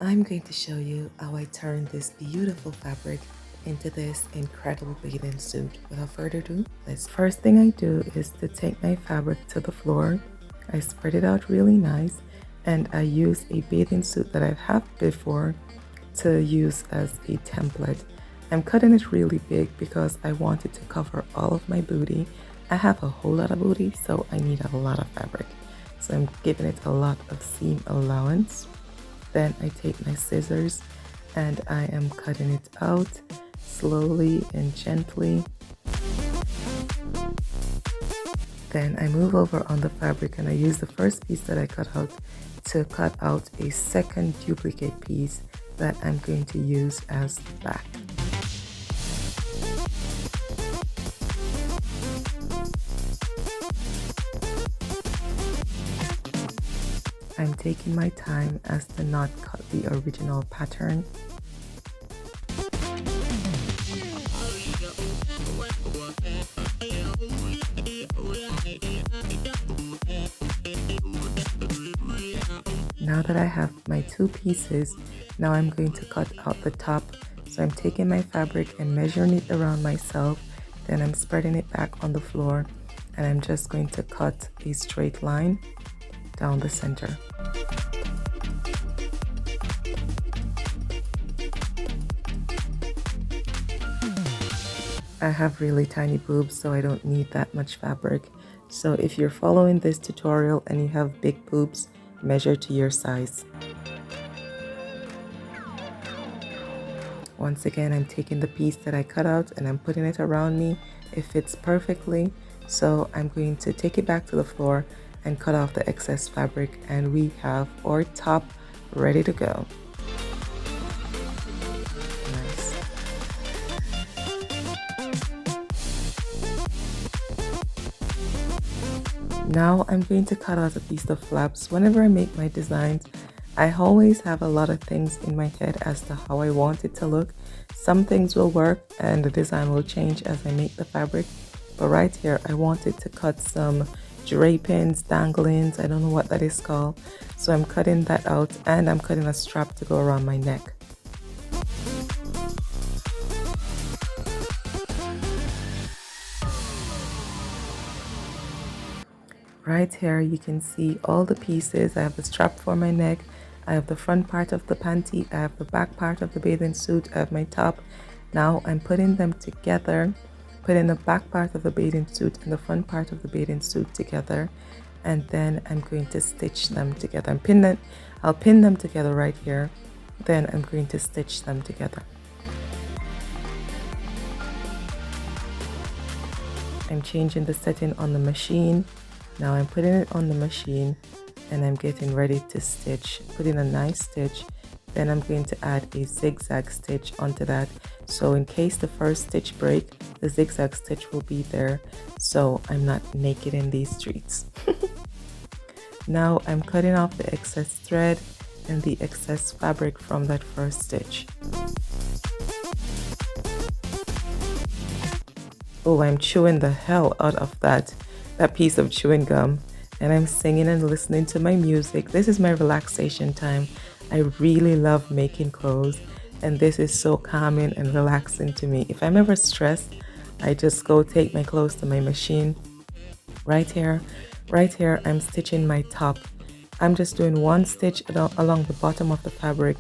I'm going to show you how I turned this beautiful fabric into this incredible bathing suit. Without further ado, first thing I do is to take my fabric to the floor. I spread it out really nice and I use a bathing suit that I've had before to use as a template. I'm cutting it really big because I want it to cover all of my booty. I have a whole lot of booty, so I need a lot of fabric. So I'm giving it a lot of seam allowance. Then I take my scissors and I am cutting it out slowly and gently. Then I move over on the fabric and I use the first piece that I cut out to cut out a second duplicate piece that I'm going to use as the back. I'm taking my time as to not cut the original pattern. Now that I have my two pieces, now I'm going to cut out the top. So I'm taking my fabric and measuring it around myself, then I'm spreading it back on the floor and I'm just going to cut a straight line down the center. I have really tiny boobs, so I don't need that much fabric. So if you're following this tutorial and you have big boobs, measure to your size. Once again, I'm taking the piece that I cut out and I'm putting it around me. It fits perfectly. So I'm going to take it back to the floor and cut off the excess fabric, and we have our top ready to go. Nice. Now I'm going to cut out a piece of flaps. Whenever I make my designs, I always have a lot of things in my head as to how I want it to look. Some things will work and the design will change as I make the fabric. But right here, I wanted to cut some drapings, danglings, I don't know what that is called. So I'm cutting that out and I'm cutting a strap to go around my neck. Right here you can see all the pieces. I have the strap for my neck, I have the front part of the panty, I have the back part of the bathing suit, I have my top. Now I'm putting them together, putting the back part of the bathing suit and the front part of the bathing suit together, and then I'm going to stitch them together. I'll pin them together right here, then I'm going to stitch them together. I'm changing the setting on the machine. Now I'm putting it on the machine and I'm getting ready to stitch, putting a nice stitch. Then I'm going to add a zigzag stitch onto that. So in case the first stitch breaks, the zigzag stitch will be there, so I'm not naked in these streets. Now I'm cutting off the excess thread and the excess fabric from that first stitch. Oh, I'm chewing the hell out of that piece of chewing gum, and I'm singing and listening to my music. This is my relaxation time. I really love making clothes, and this is so calming and relaxing to me. If I'm ever stressed, I just go take my clothes to my machine. Right here, I'm stitching my top. I'm just doing one stitch along the bottom of the fabric,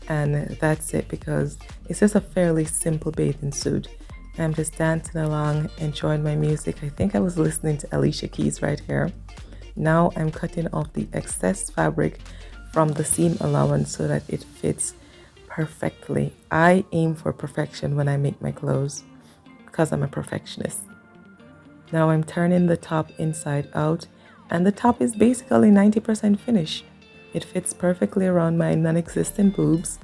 and that's it, because it's just a fairly simple bathing suit. I'm just dancing along, enjoying my music. I think I was listening to Alicia Keys right here. Now I'm cutting off the excess fabric from the seam allowance so that it fits perfectly. I aim for perfection when I make my clothes because I'm a perfectionist. Now I'm turning the top inside out, and the top is basically 90% finished. It fits perfectly around my non-existent boobs.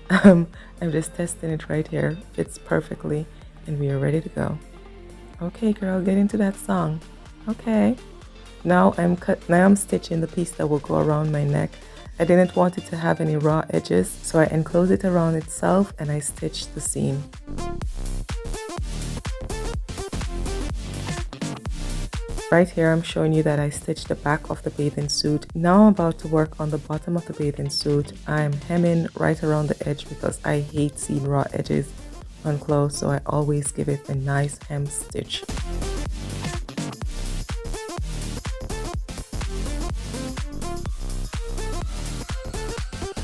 I'm just testing it right here. Fits perfectly. And we are ready to go. Okay, girl, get into that song. Okay. Now I'm stitching the piece that will go around my neck. I didn't want it to have any raw edges, so I enclose it around itself and I stitch the seam. Right here, I'm showing you that I stitched the back of the bathing suit. Now I'm about to work on the bottom of the bathing suit. I'm hemming right around the edge because I hate seeing raw edges on clothes, so I always give it a nice hem stitch.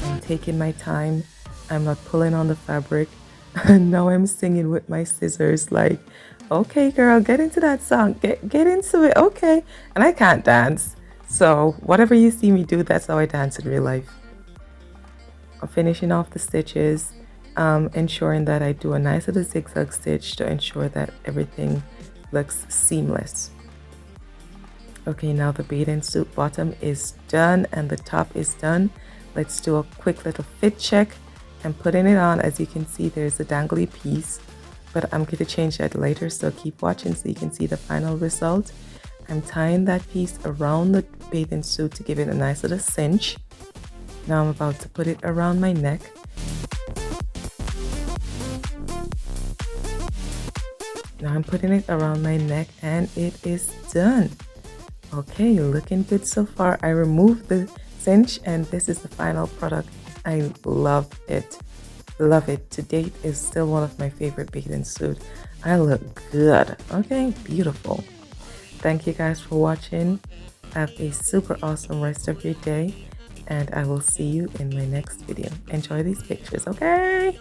I'm taking my time. I'm not pulling on the fabric. And now I'm singing with my scissors like, okay girl, get into that song, get into it, okay. And I can't dance, so whatever you see me do, that's how I dance in real life. I'm finishing off the stitches, ensuring that I do a nice little zigzag stitch to ensure that everything looks seamless. Okay, now the bathing suit bottom is done and the top is done. Let's do a quick little fit check. And putting it on. As you can see, there's a dangly piece, but I'm going to change that later, so keep watching so you can see the final result. I'm tying that piece around the bathing suit to give it a nice little cinch. Now I'm about to put it around my neck. Now I'm putting it around my neck and it is done. Okay, looking good so far. I removed the cinch and this is the final product. I love it. Love it. To date is still one of my favorite bathing suits. I look good. Okay, beautiful. Thank you guys for watching. Have a super awesome rest of your day and I will see you in my next video. Enjoy these pictures, okay?